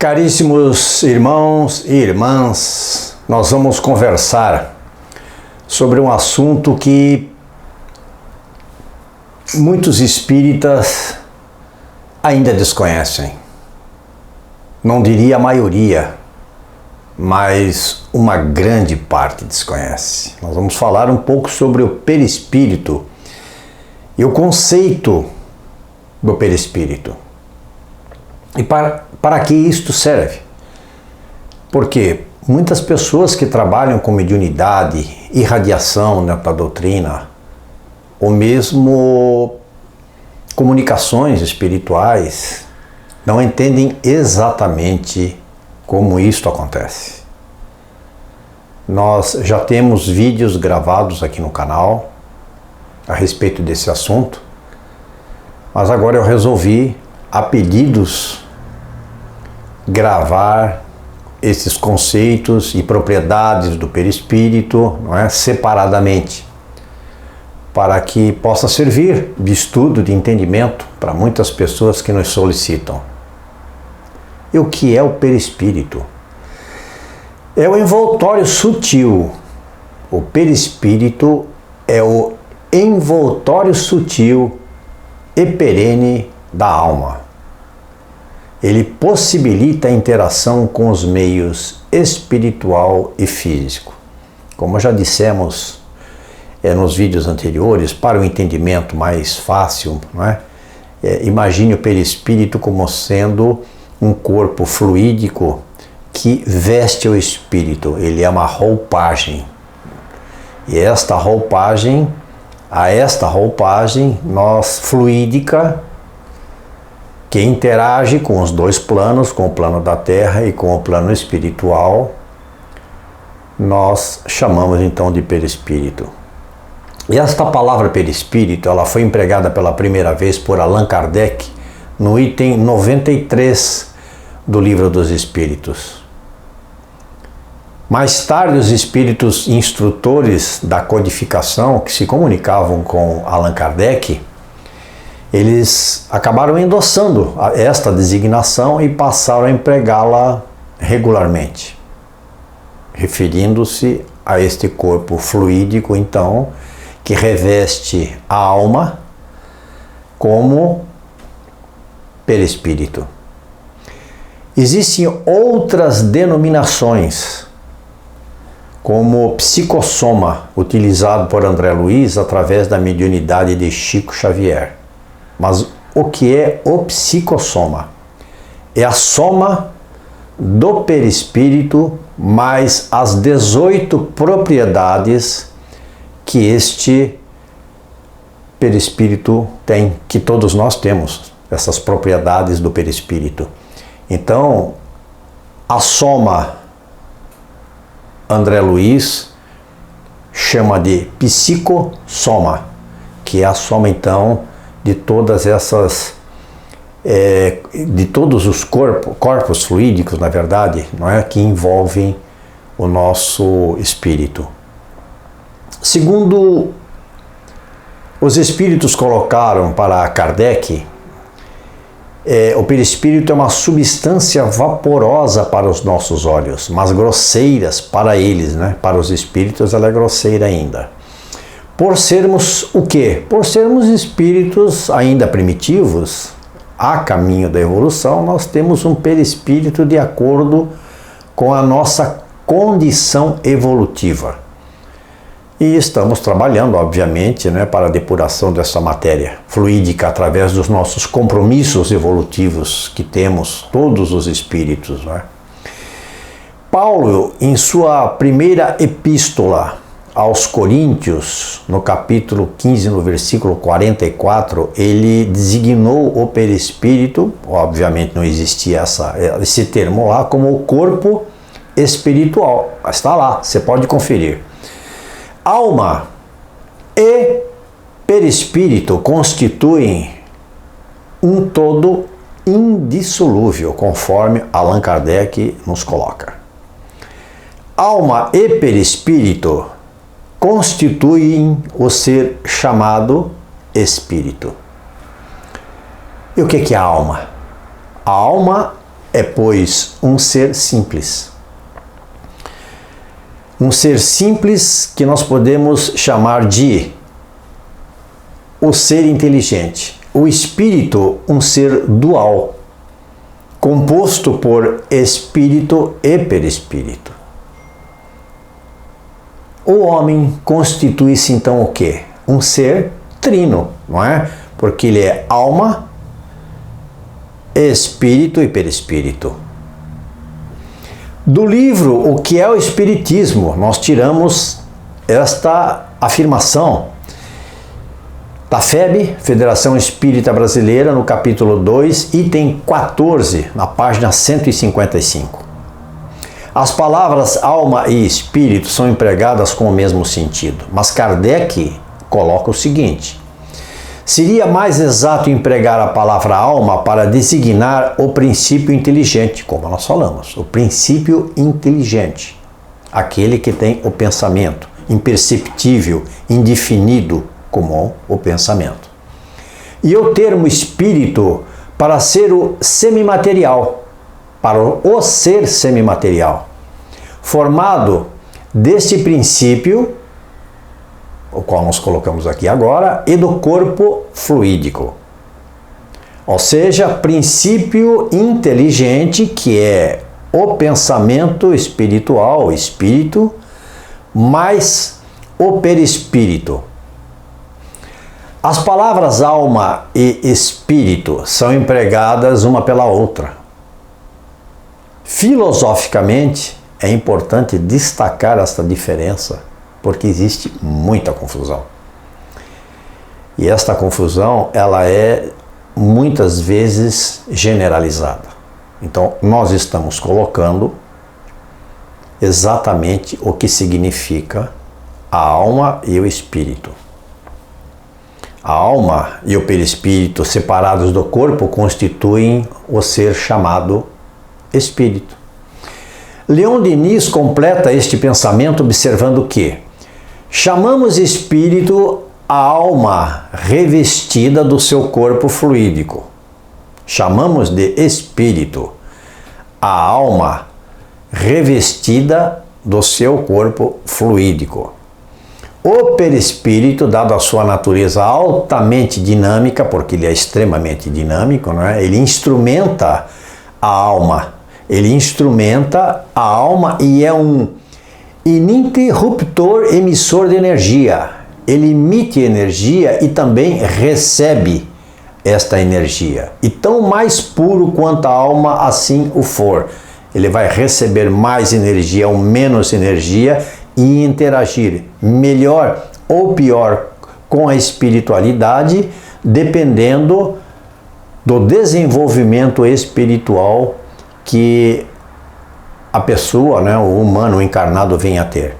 Caríssimos irmãos e irmãs, nós vamos conversar sobre um assunto que muitos espíritas ainda desconhecem. Não diria a maioria, mas uma grande parte desconhece. Nós vamos falar um pouco sobre o perispírito e o conceito do perispírito. E para que isto serve? Porque muitas pessoas que trabalham com mediunidade, irradiação da doutrina, ou mesmo comunicações espirituais, não entendem exatamente como isto acontece. Nós já temos vídeos gravados aqui no canal a respeito desse assunto, mas agora eu resolvi, a pedidos, gravar esses conceitos e propriedades do perispírito, separadamente, para que possa servir de estudo, de entendimento para muitas pessoas que nos solicitam. E o que é o perispírito? É o envoltório sutil. O perispírito é o envoltório sutil e perene da alma. Ele possibilita a interação com os meios espiritual e físico. Como já dissemos nos vídeos anteriores, para o entendimento mais fácil, imagine o perispírito como sendo um corpo fluídico que veste o espírito. Ele é uma roupagem. E a esta roupagem nós, fluídica, que interage com os dois planos, com o plano da Terra e com o plano espiritual, nós chamamos então de perispírito. E esta palavra perispírito, ela foi empregada pela primeira vez por Allan Kardec no item 93 do Livro dos Espíritos. Mais tarde, os espíritos instrutores da codificação que se comunicavam com Allan Kardec, eles acabaram endossando esta designação e passaram a empregá-la regularmente, referindo-se a este corpo fluídico, então, que reveste a alma como perispírito. Existem outras denominações, como psicossoma, utilizado por André Luiz através da mediunidade de Chico Xavier. Mas o que é o psicossoma? É a soma do perispírito mais as 18 propriedades que este perispírito tem, que todos nós temos, essas propriedades do perispírito. Então, a soma André Luiz chama de psicossoma, que é a soma então de todas essas, de todos os corpos fluídicos, na verdade, que envolvem o nosso espírito. Segundo os espíritos colocaram para Kardec, o perispírito é uma substância vaporosa para os nossos olhos, mas grosseiras para eles, para os espíritos ela é grosseira ainda. Por sermos o quê? Por sermos espíritos ainda primitivos, a caminho da evolução, nós temos um perispírito de acordo com a nossa condição evolutiva. E estamos trabalhando, obviamente, para a depuração dessa matéria fluídica através dos nossos compromissos evolutivos que temos, todos os espíritos. Paulo, em sua primeira epístola aos Coríntios, no capítulo 15, no versículo 44, ele designou o perispírito, obviamente não existia esse termo lá, como o corpo espiritual. Mas está lá, você pode conferir. Alma e perispírito constituem um todo indissolúvel, conforme Allan Kardec nos coloca. Alma e perispírito constituem o ser chamado espírito. E o que é a alma? A alma é, pois, um ser simples. Um ser simples que nós podemos chamar de o ser inteligente. O espírito, um ser dual, composto por espírito e perispírito. O homem constitui-se então o quê? Um ser trino, não é? Porque ele é alma, espírito e perispírito. Do livro O que é o Espiritismo, nós tiramos esta afirmação da FEB, Federação Espírita Brasileira, no capítulo 2, item 14, na página 155. As palavras alma e espírito são empregadas com o mesmo sentido, mas Kardec coloca o seguinte: seria mais exato empregar a palavra alma para designar o princípio inteligente, como nós falamos, o princípio inteligente, aquele que tem o pensamento, imperceptível, indefinido, como o pensamento. E o termo espírito para ser o semimaterial, para o ser semimaterial, formado deste princípio, o qual nós colocamos aqui agora, e do corpo fluídico. Ou seja, princípio inteligente, que é o pensamento espiritual, o espírito, mais o perispírito. As palavras alma e espírito são empregadas uma pela outra. Filosoficamente, é importante destacar esta diferença, porque existe muita confusão. E esta confusão, ela é muitas vezes generalizada. Então, nós estamos colocando exatamente o que significa a alma e o espírito. A alma e o perispírito, separados do corpo, constituem o ser chamado espírito. Leon Denis completa este pensamento observando que chamamos espírito a alma revestida do seu corpo fluídico. Chamamos de espírito a alma revestida do seu corpo fluídico. O perispírito, dado a sua natureza altamente dinâmica, porque ele é extremamente dinâmico, não é? Ele instrumenta a alma. Ele instrumenta a alma e é um ininterruptor emissor de energia. Ele emite energia e também recebe esta energia. E tão mais puro quanto a alma assim o for. Ele vai receber mais energia ou menos energia e interagir melhor ou pior com a espiritualidade, dependendo do desenvolvimento espiritual que a pessoa, né, o humano, o encarnado, vem a ter.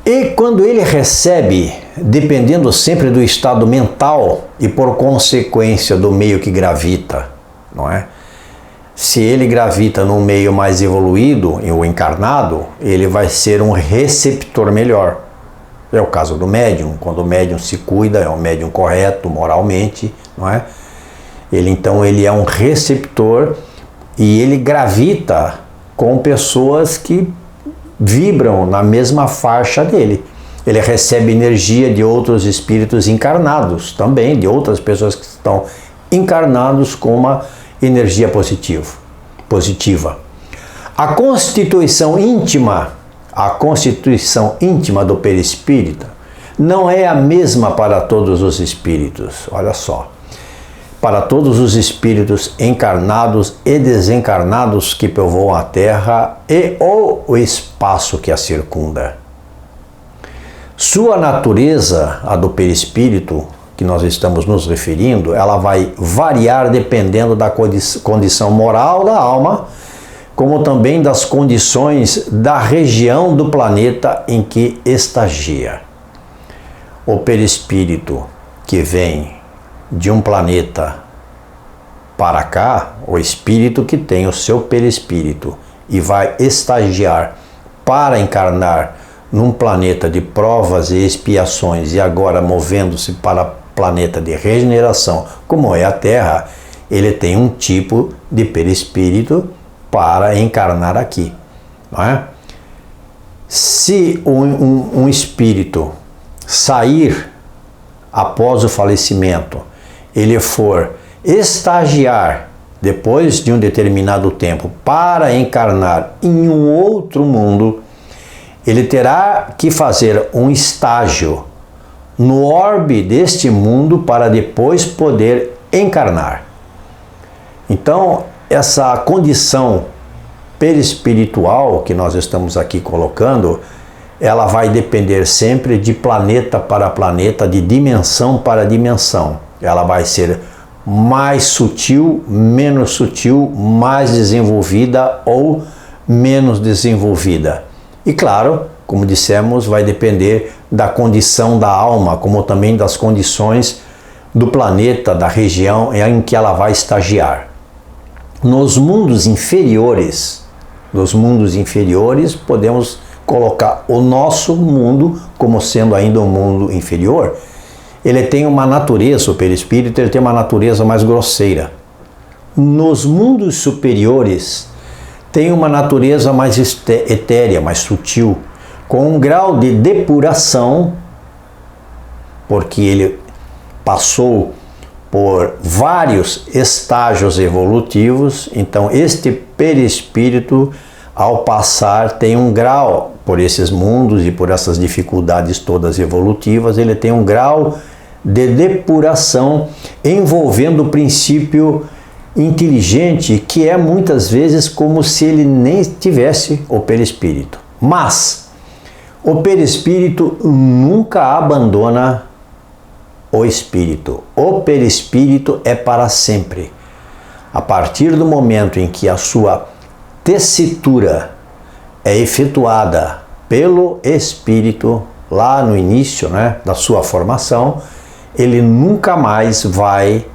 E quando ele recebe, dependendo sempre do estado mental e por consequência do meio que gravita, não é? Se ele gravita num meio mais evoluído, o encarnado, ele vai ser um receptor melhor. É o caso do médium. Quando o médium se cuida, é um médium correto moralmente, não é? Ele é um receptor e ele gravita com pessoas que vibram na mesma faixa dele. Ele recebe energia de outros espíritos encarnados, também de outras pessoas que estão encarnados com uma energia positiva. A constituição íntima do perispírito não é a mesma para todos os espíritos. Olha só. Para todos os espíritos encarnados e desencarnados que povoam a Terra e ou o espaço que a circunda. Sua natureza, a do perispírito, que nós estamos nos referindo, ela vai variar dependendo da condição moral da alma, como também das condições da região do planeta em que estagia. O perispírito que vem de um planeta para cá, o espírito que tem o seu perispírito e vai estagiar para encarnar num planeta de provas e expiações e agora movendo-se para planeta de regeneração, como é a Terra, ele tem um tipo de perispírito para encarnar aqui, não é? Se um espírito sair após o falecimento, ele for estagiar depois de um determinado tempo para encarnar em um outro mundo, ele terá que fazer um estágio no orbe deste mundo para depois poder encarnar. Então, essa condição perispiritual que nós estamos aqui colocando, ela vai depender sempre de planeta para planeta, de dimensão para dimensão. Ela vai ser mais sutil, menos sutil, mais desenvolvida ou menos desenvolvida. E claro, como dissemos, vai depender da condição da alma, como também das condições do planeta, da região em que ela vai estagiar. Nos mundos inferiores, podemos colocar o nosso mundo como sendo ainda um mundo inferior. Ele tem uma natureza, o perispírito, ele tem uma natureza mais grosseira. Nos mundos superiores, tem uma natureza mais etérea, mais sutil, com um grau de depuração, porque ele passou por vários estágios evolutivos. Então este perispírito, ao passar, tem um grau por esses mundos e por essas dificuldades todas evolutivas, ele tem um grau de depuração envolvendo o princípio inteligente, que é muitas vezes como se ele nem tivesse o perispírito. Mas o perispírito nunca abandona o espírito. O perispírito é para sempre. A partir do momento em que a sua tessitura é efetuada pelo espírito, lá no início, da sua formação, ele nunca mais vai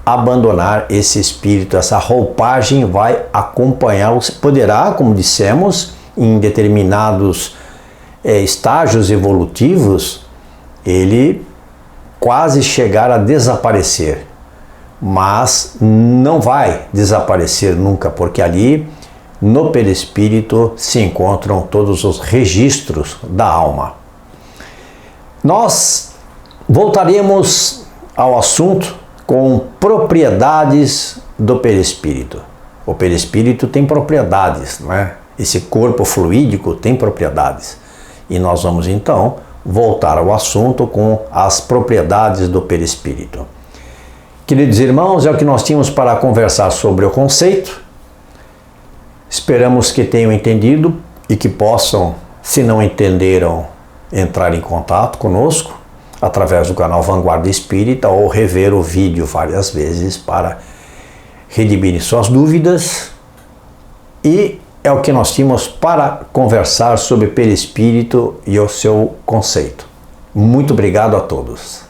abandonar esse espírito, essa roupagem vai acompanhá-lo. Poderá, como dissemos, em determinados estágios evolutivos, ele quase chegar a desaparecer, mas não vai desaparecer nunca, porque ali no perispírito se encontram todos os registros da alma. Nós voltaremos ao assunto com propriedades do perispírito. O perispírito tem propriedades, não é? Esse corpo fluídico tem propriedades. E nós vamos então voltar ao assunto com as propriedades do perispírito. Queridos irmãos, é o que nós tínhamos para conversar sobre o conceito. Esperamos que tenham entendido e que possam, se não entenderam, entrar em contato conosco através do canal Vanguarda Espírita ou rever o vídeo várias vezes para redimirem suas dúvidas. E é o que nós tínhamos para conversar sobre perispírito e o seu conceito. Muito obrigado a todos.